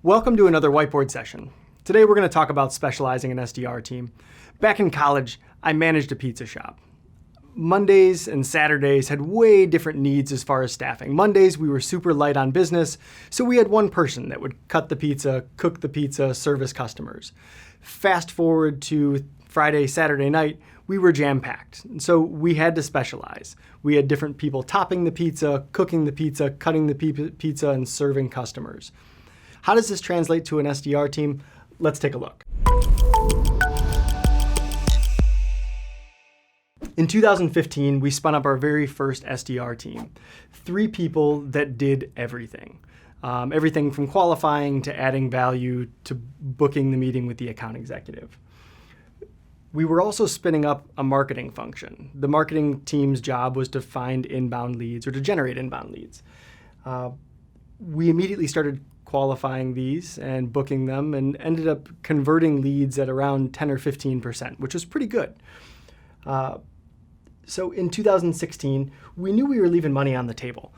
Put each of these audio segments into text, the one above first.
Welcome to another whiteboard session. Today we're going to talk about specializing an SDR team. Back in college, I managed a pizza shop. Mondays and Saturdays had way different needs as far as staffing. Mondays we were super light on business, so we had one person that would cut the pizza, cook the pizza, service customers. Fast forward to Friday, Saturday night, we were jam-packed, so we had to specialize. We had different people topping the pizza, cooking the pizza, cutting the pizza, and serving customers. How does this translate to an SDR team? Let's take a look. In 2015, we spun up our very first SDR team. 3 people that did everything. Everything from qualifying to adding value to booking the meeting with the account executive. We were also spinning up a marketing function. The marketing team's job was to find inbound leads or to generate inbound leads. We immediately started qualifying these and booking them and ended up converting leads at around 10 or 15%, which was pretty good. So in 2016, we knew we were leaving money on the table.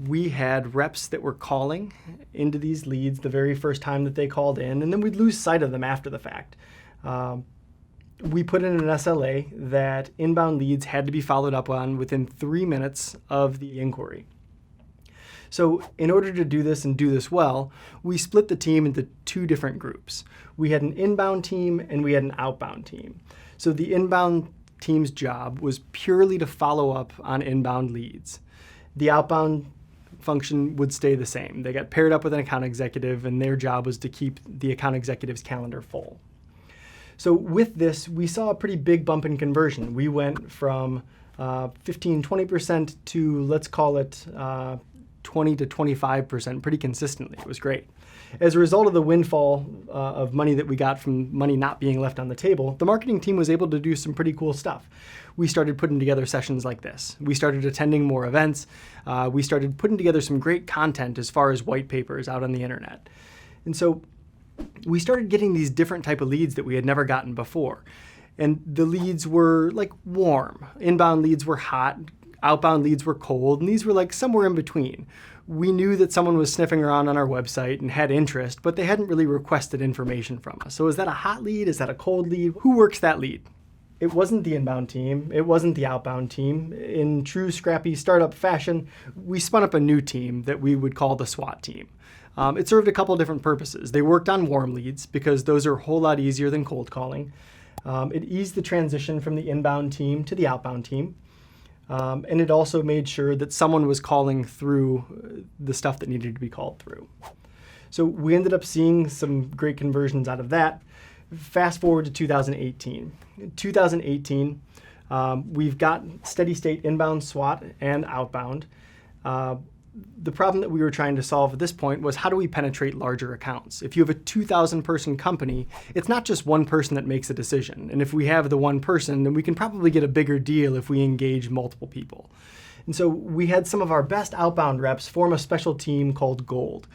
We had reps that were calling into these leads the very first time that they called in, and then we'd lose sight of them after the fact. We put in an SLA that inbound leads had to be followed up on within 3 minutes of the inquiry. So in order to do this and do this well, we split the team into 2 different groups. We had an inbound team and we had an outbound team. So the inbound team's job was purely to follow up on inbound leads. The outbound function would stay the same. They got paired up with an account executive and their job was to keep the account executive's calendar full. So with this, we saw a pretty big bump in conversion. We went from 15-20% to, let's call it 20 to 25% pretty consistently. It was great. As a result of the windfall of money that we got from money not being left on the table, the marketing team was able to do some pretty cool stuff. We started putting together sessions like this. We started attending more events. We started putting together some great content as far as white papers out on the internet. And so we started getting these different type of leads that we had never gotten before. And the leads were like warm. Inbound leads were hot. Outbound leads were cold, and these were like somewhere in between. We knew that someone was sniffing around on our website and had interest, but they hadn't really requested information from us. So is that a hot lead? Is that a cold lead? Who works that lead? It wasn't the inbound team. It wasn't the outbound team. In true scrappy startup fashion, we spun up a new team that we would call the SWAT team. It served a couple different purposes. They worked on warm leads because those are a whole lot easier than cold calling. It eased the transition from the inbound team to the outbound team. And it also made sure that someone was calling through the stuff that needed to be called through. So we ended up seeing some great conversions out of that. Fast forward to 2018. In 2018, we've got steady state inbound SWAT and outbound. The problem that we were trying to solve at this point was how do we penetrate larger accounts? If you have a 2,000 person company, it's not just one person that makes a decision. And if we have the one person, then we can probably get a bigger deal if we engage multiple people. And so we had some of our best outbound reps form a special team called Gold.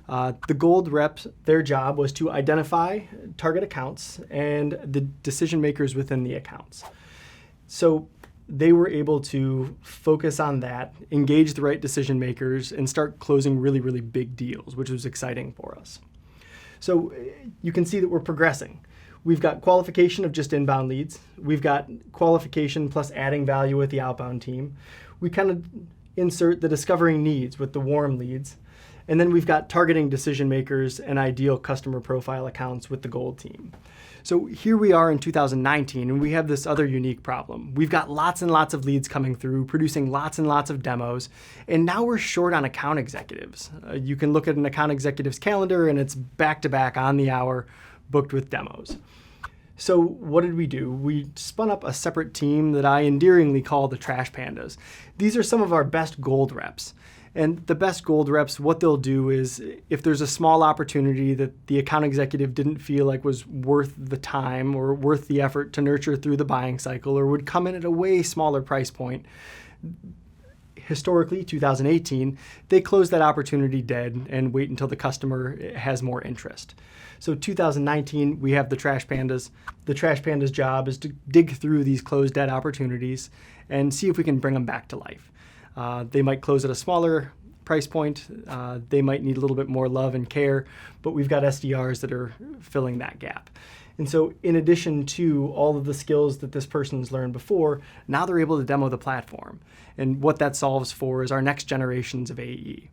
The Gold reps, their job was to identify target accounts and the decision makers within the accounts. So they were able to focus on that, engage the right decision makers, and start closing really, really big deals, which was exciting for us. So you can see that we're progressing. We've got qualification of just inbound leads. We've got qualification plus adding value with the outbound team. We kind of insert the discovering needs with the warm leads. And then we've got targeting decision makers and ideal customer profile accounts with the Gold team. So here we are in 2019, and we have this other unique problem. We've got lots and lots of leads coming through, producing lots and lots of demos, and now we're short on account executives. You can look at an account executive's calendar, and it's back-to-back on the hour, booked with demos. So what did we do? We spun up a separate team that I endearingly call the Trash Pandas. These are some of our best Gold reps. And the best Gold reps, what they'll do is if there's a small opportunity that the account executive didn't feel like was worth the time or worth the effort to nurture through the buying cycle or would come in at a way smaller price point, historically, 2018, they close that opportunity dead and wait until the customer has more interest. So 2019, we have the Trash Pandas. The Trash Pandas' job is to dig through these closed dead opportunities and see if we can bring them back to life. They might close at a smaller price point. They might need a little bit more love and care, but we've got SDRs that are filling that gap. And so in addition to all of the skills that this person's learned before, now they're able to demo the platform. And what that solves for is our next generations of AE.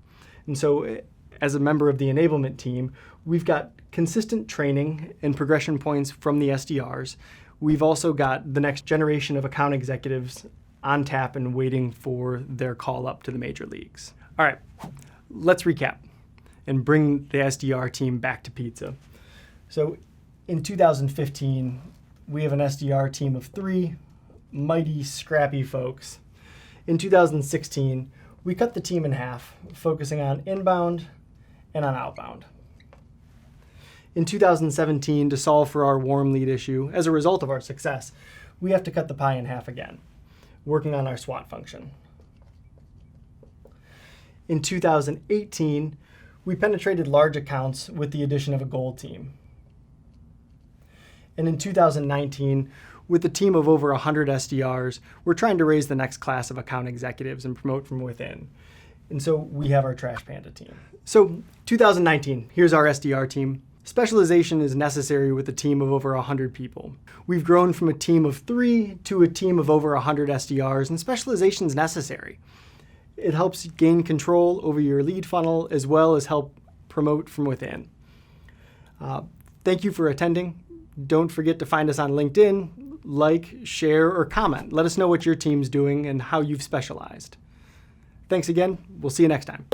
And so as a member of the enablement team, we've got consistent training and progression points from the SDRs. We've also got the next generation of account executives on tap and waiting for their call up to the major leagues. All right, let's recap and bring the SDR team back to pizza. So in 2015, we have an SDR team of 3 mighty, scrappy folks. In 2016, we cut the team in half, focusing on inbound and on outbound. In 2017, to solve for our warm lead issue, as a result of our success, we have to cut the pie in half again, working on our SWOT function. In 2018, we penetrated large accounts with the addition of a gold team. And in 2019, with a team of over 100 SDRs, we're trying to raise the next class of account executives and promote from within. And so we have our Trash Panda team. So 2019, here's our SDR team. Specialization is necessary with a team of over 100 people. We've grown from a team of 3 to a team of over 100 SDRs, and specialization is necessary. It helps gain control over your lead funnel as well as help promote from within. Thank you for attending. Don't forget to find us on LinkedIn, like, share, or comment. Let us know what your team's doing and how you've specialized. Thanks again. We'll see you next time.